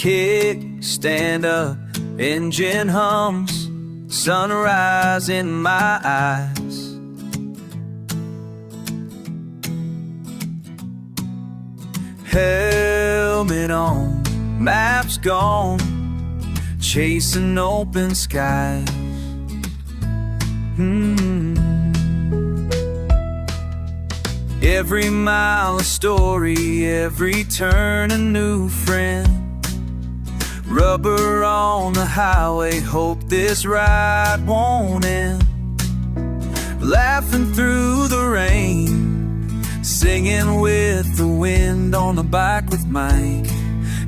kick, stand up, engine hums, sunrise in my eyes. Helmet on, maps gone, chasing open skies. Every mile a story, every turn a new friend. Rubber on the highway, hope this ride won't end. Laughing through the rain, singing with the wind, on the bike with Mike,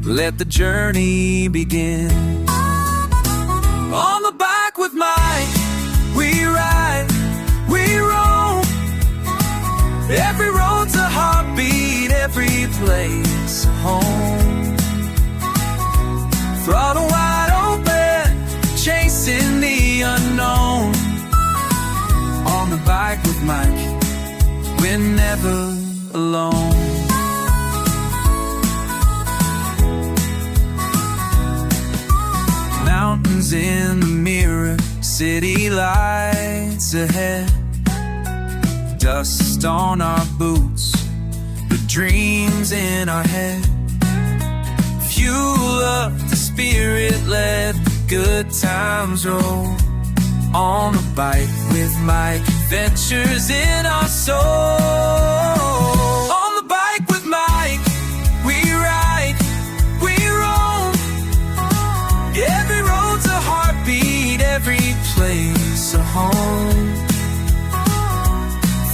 let the journey begin. On the bike with Mike, we ride, we roam. Every road's a heartbeat, every place a home. Throttle wide open, chasing the unknown. On the bike with Mike, we're never alone. Mountains in the mirror, city lights ahead. Dust on our boots, the dreams in our head. Fuel up the spirit, let the good times roll. On the bike with Mike, adventures in our soul. On the bike with Mike, we ride, we roam. Every road's a heartbeat, every place a home.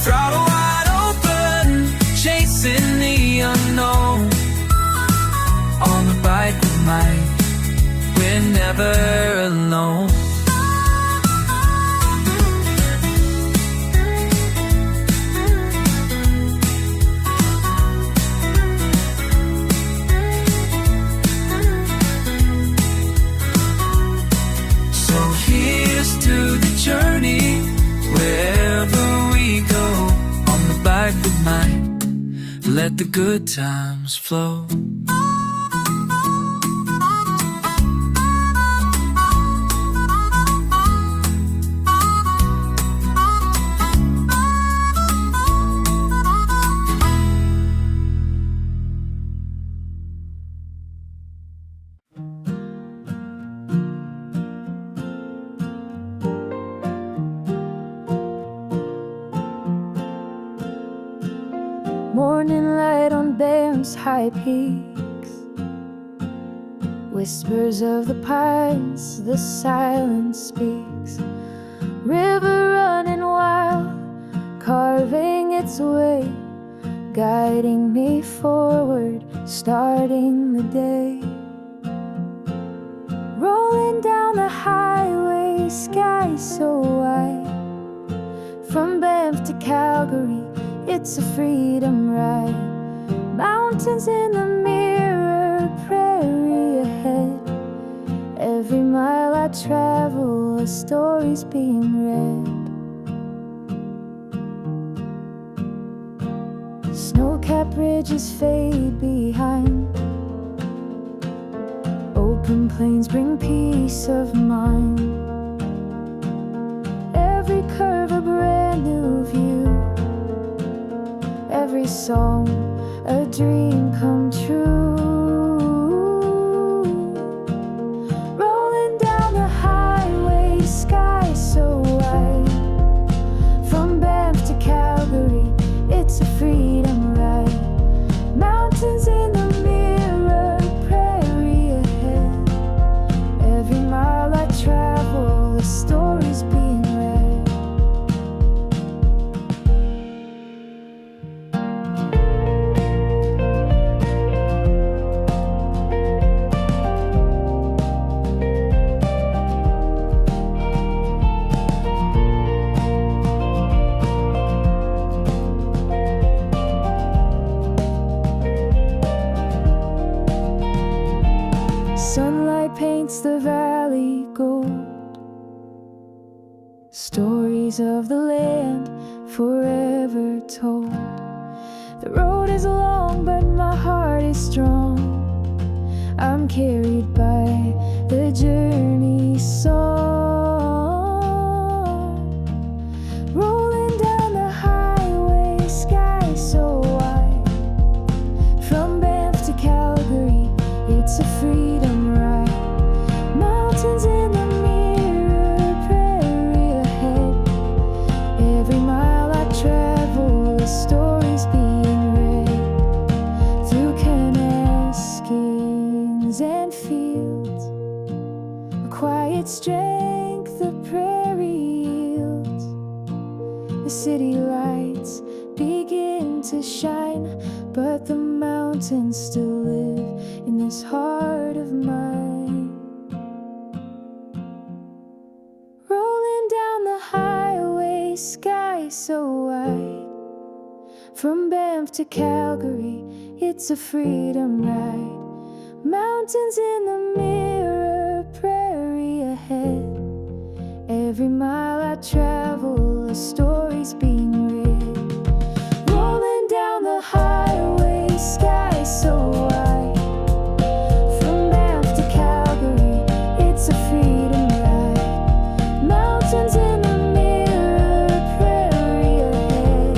Throttle wide open, chasing the unknown. On the bike with Mike, we're never alone. So here's to the journey, wherever we go. On the bike with Mike, let the good times flow. Morning light on Banff's high peaks, whispers of the pines, the silence speaks. River running wild, carving its way, guiding me forward, starting the day. Rolling down the highway, sky so wide. From Banff to Calgary, it's a freedom ride. Mountains in the mirror, prairie ahead. Every mile I travel, a story's being read. Snow-capped ridges fade behind. Open plains bring peace of mind. Every curve a brand new view. Every song, a dream come true. Rolling down the highway, sky so wide. From Banff to Calgary, it's a freedom ride. Mountains in the mirror, prairie ahead. Every mile I travel, the story's being read. Sunlight paints the valley gold. Stories of the land forever told. The road is long, but my heart is strong. I'm carried by the journey song, rolling down the highway, sky so wide. From Banff to Calgary, it's a freedom ride. Mountains in the mirror, prairie ahead. Every mile I travel, the story's being read. Through caneskins and fields, a quiet strength the prairie yields. The city lights begin to shine, but the mountains still live in this heart of mine. Rolling down the highway, sky so wide. From Banff to Calgary, it's a freedom ride. Mountains in the mirror, prairie ahead. Every mile I travel, a story's being read. Rolling down the highway, sky so wide. From Banff to Calgary, it's a freedom ride. Mountains in the mirror, prairie ahead.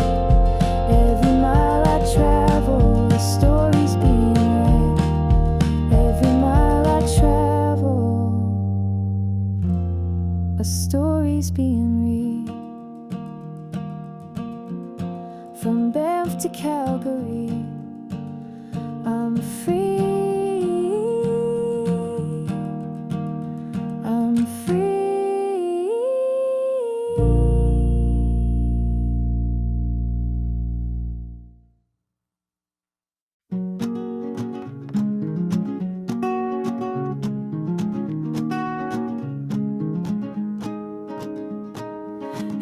Every mile I travel, the story's being read. Every mile I travel, a story's being read. From Banff to Calgary, I'm free. I'm free.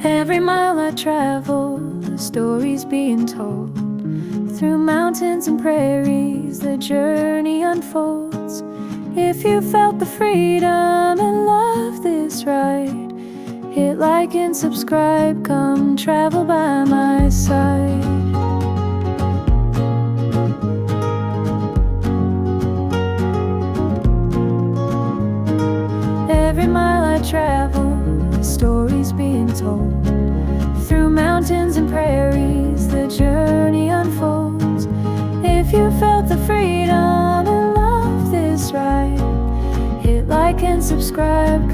Every mile I travel, the story's being told. Through mountains and prairies, the journey unfolds. If you felt the freedom and love this ride, hit like and subscribe, come travel by my side. Every mile I travel, the story's being told. Through mountains and prairies, the journey unfolds. If you felt the freedom and love this ride, hit like and subscribe,